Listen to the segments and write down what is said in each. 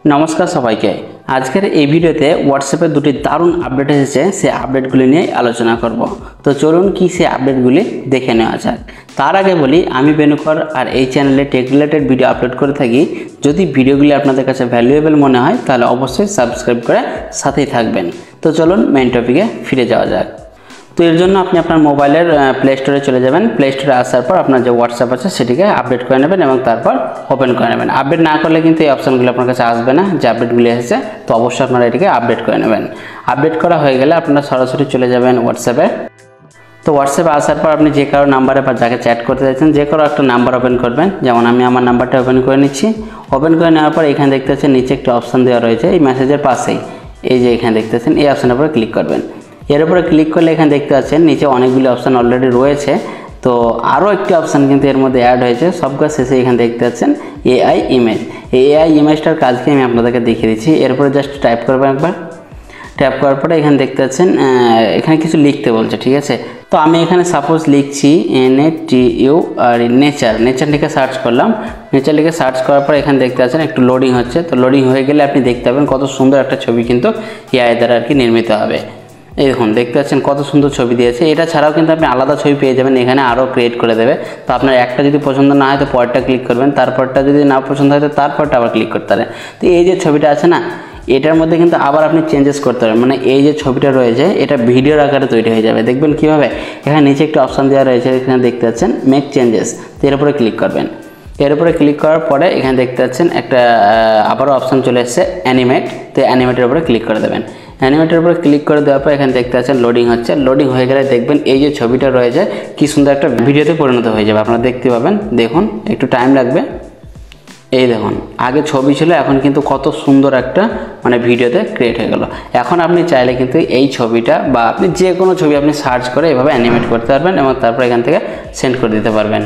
नमस्कार सबाइके आजकेर এই ভিডিওতে হোয়াটসঅ্যাপে দুটি দারুণ আপডেট এসেছে সেই আপডেটগুলি নিয়ে আলোচনা করব। তো চলুন কি সেই আপডেটগুলি দেখে নেওয়া যাক। তার আগে বলি আমি বেনুকর আর এই চ্যানেলে টেক রিলেটেড ভিডিও আপলোড করে থাকি। যদি ভিডিওগুলি আপনাদের কাছে ভ্যালুয়েবল মনে হয় তাহলে অবশ্যই সাবস্ক্রাইব করে সাথেই থাকবেন। তো চলুন মেইন টপিকে ফিরে যাওয়া যাক। তো এর জন্য আপনি আপনার মোবাইলের প্লে স্টোরে চলে যাবেন। প্লে স্টোরে আসার পর আপনার যে হোয়াটসঅ্যাপ আছে সেটিকে আপডেট করে নেবেন এবং তারপর ওপেন করে নেবেন। আপডেট না করলে কিন্তু এই অপশনগুলো আপনার কাছে আসবে না, যে আপডেটগুলি এসেছে। তো অবশ্যই আপনারা এটিকে আপডেট করে নেবেন। আপডেট করা হয়ে গেলে আপনারা সরাসরি চলে যাবেন হোয়াটসঅ্যাপে। তো হোয়াটসঅ্যাপে আসার পর আপনি যে কারো নাম্বারে বা যাকে চ্যাট করতে চাইছেন যে কারো একটা নাম্বার ওপেন করবেন। যেমন আমি আমার নাম্বারটা ওপেন করে নিচ্ছি। ওপেন করে নেওয়ার পর এখানে দেখতে পাচ্ছেন নিচে একটা অপশান দেওয়া রয়েছে এই মেসেজের পাশেই, এই যে এখানে দেখতে পাচ্ছেন এই অপশানের উপরে ক্লিক করবেন। এর উপরে ক্লিক করলে এখানে দেখতে পাচ্ছেন নিচে অনেকগুলি অপশান অলরেডি রয়েছে। তো আরও একটি অপশান কিন্তু এর মধ্যে অ্যাড হয়েছে। সব কাজ শেষে এখানে দেখতে পাচ্ছেন এআই ইমেজ। এই এআই ইমেজটার কাজকে আমি আপনাদেরকে দেখিয়ে দিচ্ছি। এরপরে জাস্ট টাইপ করবেন একবার। ট্যাপ করার পরে এখানে দেখতে পাচ্ছেন এখানে কিছু লিখতে বলছে, ঠিক আছে। তো আমি এখানে সাপোজ লিখছি NATU আর নেচার লিখে সার্চ করলাম। নেচার লিখে সার্চ করার পর এখানে দেখতে পাচ্ছেন একটু লোডিং হচ্ছে। তো লোডিং হয়ে গেলে আপনি দেখতে পাবেন কত সুন্দর একটা ছবি কিন্তু এআই দ্বারা আর কি নির্মিত হবে। এই দেখুন দেখতে পাচ্ছেন কত সুন্দর ছবি দিয়েছে। এটা ছাড়াও কিন্তু আপনি আলাদা ছবি পেয়ে যাবেন, এখানে আরও ক্রিয়েট করে দেবে। তো আপনার একটা যদি পছন্দ না হয় তো পরেরটা ক্লিক করবেন, তারপরটা যদি না পছন্দ হয় তো তারপরটা আবার ক্লিক করতে পারেন। তো এই যে ছবিটা আছে না, এটার মধ্যে কিন্তু আবার আপনি চেঞ্জেস করতে পারেন। মানে এই যে ছবিটা রয়েছে এটা ভিডিওর আকারে তৈরি হয়ে যাবে। দেখবেন কীভাবে, এখানে নিচে একটা অপশান দেওয়া রয়েছে, এখানে দেখতে পাচ্ছেন মেক চেঞ্জেস। তো এর উপরে ক্লিক করবেন। এর উপরে ক্লিক করার পরে এখানে দেখতে পাচ্ছেন একটা আবারও অপশান চলে এসেছে অ্যানিমেট। তো অ্যানিমেটের উপরে ক্লিক করে দেবেন। অ্যানিমেটের উপরে ক্লিক করে দেওয়ার পর এখানে দেখতে পাচ্ছেন লোডিং হচ্ছে। লোডিং হয়ে গেলে দেখবেন এই যে ছবিটা রয়েছে কি সুন্দর একটা ভিডিওতে পরিণত হয়ে যাবে। আপনারা দেখতে পাবেন, দেখুন একটু টাইম লাগবে। এই দেখুন আগে ছবি ছিল, এখন কিন্তু কত সুন্দর একটা মানে ভিডিওতে ক্রিয়েট হয়ে গেল। এখন আপনি চাইলে কিন্তু এই ছবিটা বা আপনি যে কোনো ছবি আপনি সার্চ করে এভাবে অ্যানিমেট করতে পারবেন এবং তারপর এখান থেকে সেন্ড করে দিতে পারবেন।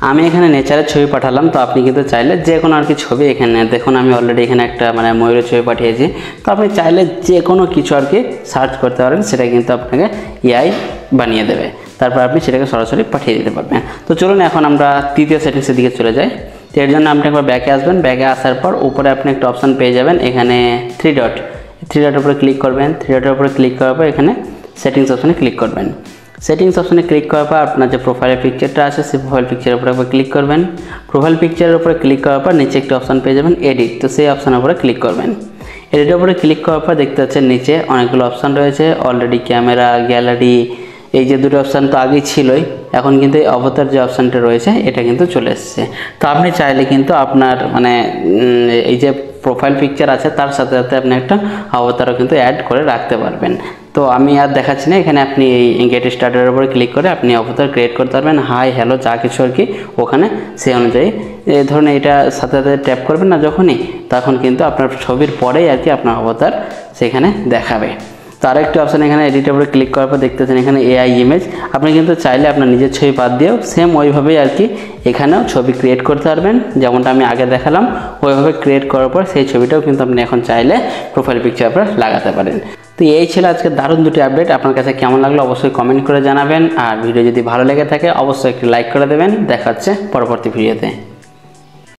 আমি এখানে নেচারের ছবি পাঠালাম। তো আপনি কিন্তু চাইলে যে কোনো আর কি ছবি, এখানে দেখুন আমি অলরেডি এখানে একটা মানে ময়ূরের ছবি পাঠিয়েছি। তো আপনি চাইলে যে কোনো কিছু আর কি সার্চ করতে পারেন, সেটা কিন্তু আপনাকে এআই বানিয়ে দেবে। তারপর আপনি সেটাকে সরাসরি পাঠিয়ে দিতে পারবেন। তো চলুন এখন আমরা তৃতীয় সেটিংসের দিকে চলে যাই। তো এর জন্য আপনি একবার ব্যাকে আসবেন। ব্যাকে আসার পর উপরে আপনি একটা অপশান পেয়ে যাবেন, এখানে থ্রি ডটের উপরে ক্লিক করবেন। থ্রি ডটের উপরে ক্লিক করার পর এখানে সেটিংস অপশানে ক্লিক করবেন। সেটিংস অপশানে ক্লিক করার পর আপনার যে প্রোফাইলের পিকচারটা আছে সেই প্রোফাইল পিকচারের উপরে একবার ক্লিক করবেন। প্রোফাইল পিকচারের উপরে ক্লিক করার পর নিচে একটা অপশান পেয়ে যাবেন এডিট। তো সেই অপশানের উপরে ক্লিক করবেন। এডিটের উপরে ক্লিক করার পর দেখতে পাচ্ছেন নিচে অনেকগুলো অপশান রয়েছে অলরেডি, ক্যামেরা, গ্যালারি। এই যে দুটো অপশান তো আগেই ছিলই, এখন কিন্তু এই অবতার যে অপশানটা রয়েছে এটা কিন্তু চলে এসেছে। তো আপনি চাইলে কিন্তু আপনার মানে এই যে প্রোফাইল পিকচার আছে তার সাথে সাথে আপনি একটা অবতারও কিন্তু অ্যাড করে রাখতে পারবেন। তো আমি আর দেখাচ্ছি না, এখানে আপনি এই গেট স্টার্টের উপরে ক্লিক করে আপনি অবতার ক্রিয়েট করতে পারবেন। হাই হ্যালো যা কিছু আর কি ওখানে সেই অনুযায়ী এই ধরনের এটা সাথে সাথে ট্যাপ করবেন না যখনই, তখন কিন্তু আপনার ছবির পরেই আর কি আপনার অবতার সেখানে দেখাবে। তো আরেকটি অপশান এখানে এডিটের উপরে ক্লিক করার পর দেখতেছেন এখানে এআই ইমেজ। আপনি কিন্তু চাইলে আপনার নিজের ছবি বাদ দিয়েও সেম ওইভাবেই আর কি এখানেও ছবি ক্রিয়েট করতে পারবেন, যেমনটা আমি আগে দেখালাম। ওইভাবে ক্রিয়েট করার পর সেই ছবিটাও কিন্তু আপনি এখন চাইলে প্রোফাইল পিকচার উপরে লাগাতে পারেন। তো এই ছিল আজকে দারুণ দুটি আপডেট। আপনার কাছে কেমন লাগলো অবশ্যই কমেন্ট করে জানাবেন। আর ভিডিও যদি ভালো লেগে থাকে অবশ্যই একটি লাইক করে দেবেন। দেখা হচ্ছে পরবর্তী ভিডিওতে।